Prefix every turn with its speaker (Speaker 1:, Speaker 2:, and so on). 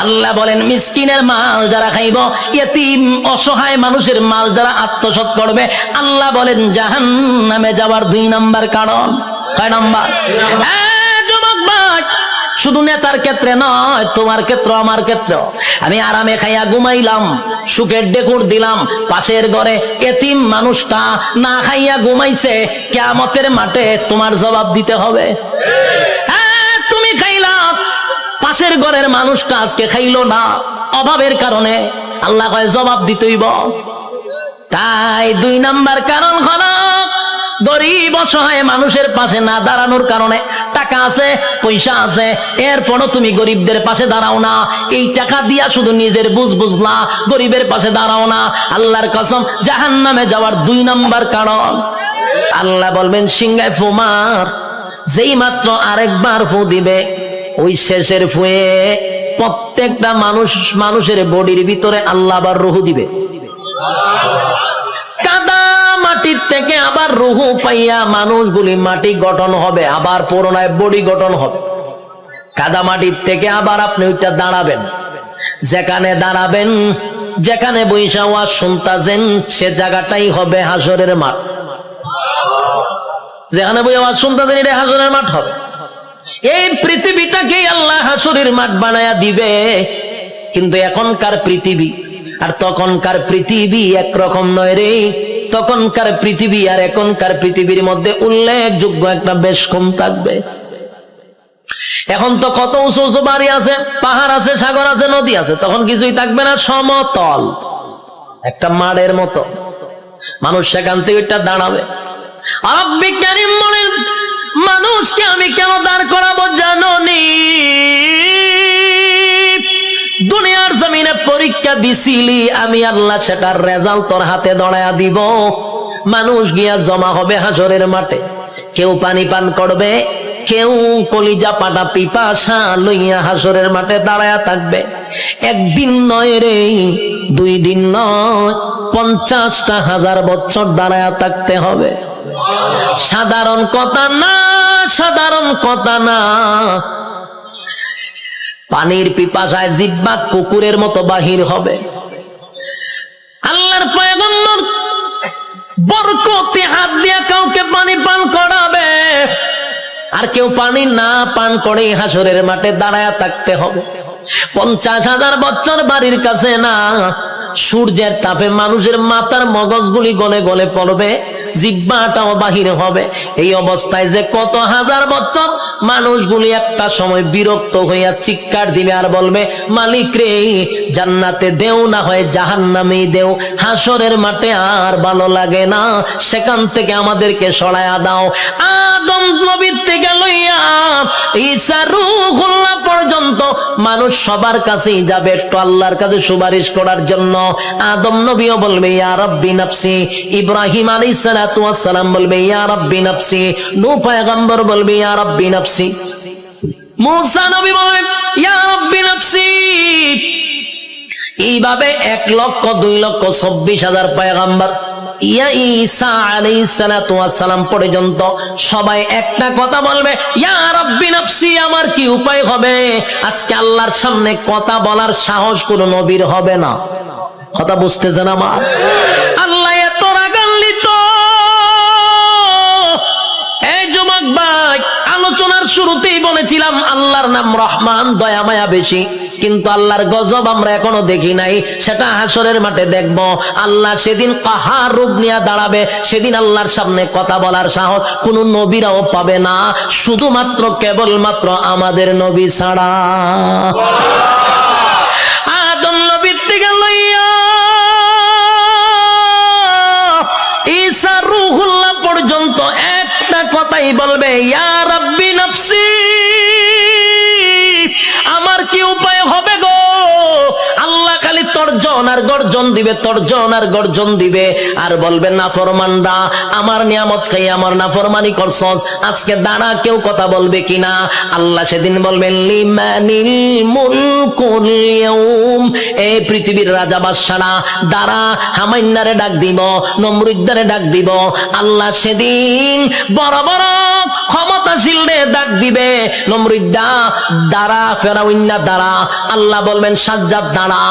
Speaker 1: আল্লাহ বলেন মিসকিনের মাল যারা খাইব, ইয়েতিম অসহায় মানুষের মাল যারা আত্মসাৎ করবে, আল্লাহ বলেন জাহান্নামে যাওয়ার 2 নাম্বার কারণ। কয় নাম্বার? যুবক ভাই, শুধু নেতার ক্ষেত্রে নয়, তোমার ক্ষেত্র আমার ক্ষেত্র। আমি আরামে খাইয়া ঘুমাইলাম, সুখের ডেকুর দিলাম, পাশের ঘরে এতিম মানুষটা না খাইয়া ঘুমাইছে, কিয়ামতের মাঠে তোমার জবাব দিতে হবে। তুমি খাইলা, পাশের ঘরের মানুষটা আজকে খাইলো না অভাবের কারণে, আল্লাহ কয় জবাব দিতেইব। তাই 2 নাম্বার কারণ হলো গরিব অসহায় মানুষের পাশে না দাঁড়ানোর কারণে। টাকা আছে, পয়সা আছে, এরপরও তুমি গরিবদের পাশে দাঁড়াও না। এই টাকা দিয়া শুধু নিজের বুঝলা, গরিবের পাশে দাঁড়াও না। আল্লাহর কসম, জাহান্নামে যাওয়ার 2 নাম্বার কারণ। আল্লাহ বলবেন সিংহায় ফু মার, যেই মাত্র আরেকবার ফু দিবে, ওই শেষের ফুয়ে প্রত্যেকটা মানুষের বডির ভিতরে আল্লাহ আবার রুহু দিবে। মাটির থেকে আবার রুহু পাইয়া মানুষগুলি মাটি গঠন হবে, আবার পুনরায় বডি গঠন হবে। কাদা মাটির থেকে আবার আপনি ওইটা দাঁড়াবেন, যেখানে দাঁড়াবেন, যেখানে বৈশা ওয়াজ শুনতাছেন, সে জায়গাটাই হবে হাসরের মাঠ। যেখানে বই আওয়াজ শুনতাছেন, এটা হাসরের মাঠ হবে। এই পৃথিবীটাকে আল্লাহ হাসরের মাঠ বানায়া দিবে। কিন্তু এখনকার পৃথিবী আর তখনকার পৃথিবী একরকম নয় রে। তখনকার পৃথিবী আর এখনকার পৃথিবীর মধ্যে উল্লেখযোগ্য একটা বেশ কম থাকবে। এখন তো কত উঁচু উঁচু বাড়ি আছে, পাহাড় আছে, সাগর আছে, নদী আছে, তখন কিছুই থাকবে না, সমতল একটা মাঠের মতো। মানুষ সেখান থেকে এটা দাঁড়াবে। আর বিজ্ঞানী মনের মানুষকে আমি কেন দাঁড় করাবো জানো নি? দুনিয়ার জমিনে পরীক্ষা দিছিলি, আমি আল্লাহ সেটার রেজাল্ট তোর হাতে ধরায়া দিব। মানুষ গিয়া জমা হবে হাসরের মাঠে, কেউ পানি পান করবে, কেউ কলিজা পাটা পিপাসা লইয়া হাসরের মাঠে দাঁড়ায়া থাকবে। 1 দিন নয় রে, 2 দিন নয়, 50,000 বছর দাঁড়ায়া থাকতে হবে। সাধারণ কথা না, সাধারণ কথা না। পানির পিপাসায় জিহ্বা কুকুরের মতো বাহির হবে। আল্লাহর পয়গম্বর বরকতে হাত দিয়া কাউকে পানি পান করাবে, আর কেউ পানি না পান করে হাসরের মাঠে দাঁড়ায়া থাকতে হবে। 50,000 বছর বাড়ির কাছে না, সূর্যের তাপে মানুষের মাথার মগজগুলি গলে গলে পড়বে, জিহ্বাটাও বাহির হবে। এই অবস্থায় যে কত হাজার বছর মানুষগুলি একটা সময় বিরক্ত হইয়া চিৎকার দিবে আর বলবে, মালিক রে, জান্নাতে দেও না হয় জাহান্নামেই দেও, হাসরের মাঠে আর ভালো লাগে না, সেখান থেকে আমাদেরকে সরায়া দাও। আদম নবীর থেকে লইয়া ঈসা রূহুল্লাহ পর্যন্ত মানুষ সবার কাছেই যাবে একটু আল্লাহর কাছে সুপারিশ করার জন্য। আদম নবীও বলবে ইয়া রাব্বি নাফসি, ইব্রাহিম আলাইহিস সালাতু ওয়াস সালাম বলবে ইয়া রাব্বি নাফসি, নূহ পয়গম্বর বলবে ইয়া রাব্বি নাফসি, মুসা নবী বলবে ইয়া রাব্বি নাফসি। এইভাবে 1,02,24,000 পয়গম্বর ইয়া ঈসা আলাইহিস সালাতু ওয়াস সালাম পর্যন্ত সবাই একটা কথা বলবে, ইয়া রাব্বি নাফসি। আমার কি উপায় হবে? আজকে আল্লাহর সামনে কথা বলার সাহস কোনো নবীর হবে না। কথা বুঝতেছেন আমার? আল্লাহ এত রাগান্বিত। এই যুবক ভাই, আলোচনার শুরুতেই বলেছিলাম আল্লাহর নাম রহমান, দয়া মায়া বেশি, কিন্তু আল্লাহর গজব আমরা এখনো দেখি নাই। সেটা হাসরের মাঠে দেখব। আল্লাহ সেদিন কাহার রূপ নিয়ে দাঁড়াবে, সেদিন আল্লাহর সামনে কথা বলার সাহস কোন নবীরাও পাবে না, শুধুমাত্র কেবলমাত্র আমাদের নবী ছাড়া। আদম নবীর থেকে লইয়া ঈসা রূহুল্লাহ পর্যন্ত একটা কথাই বলবে, ইয়া রাব্বি নাফসি। আমার কি উপায় হবে গো? আল্লাহ খালি তর্জনী তর্জন আর গর্জন দিবে, তর্জন আর গর্জন দিবে, আর বলবে নাফরমানরা আমার নিয়ামত খাই আমার নাফরমানি করছস, আজকে দাঁড়া কেউ কথা বলবে কিনা। আল্লাহ সেদিন বলবেন লিমানিল মুলকুল ইয়াউম, এই পৃথিবীর রাজা বাদশারা দাঁড়া, হামাইন্নারে ডাক দিব, নমরুদ্দারে ডাক দিব। আল্লাহ সেদিন বড় বড় ক্ষমতাশীলরে ডাক দিবে, নমরুদ্দা দাঁড়া, ফেরাউন্না দাঁড়া। আল্লাহ বলবেন সাজ্জাদ দাঁড়া।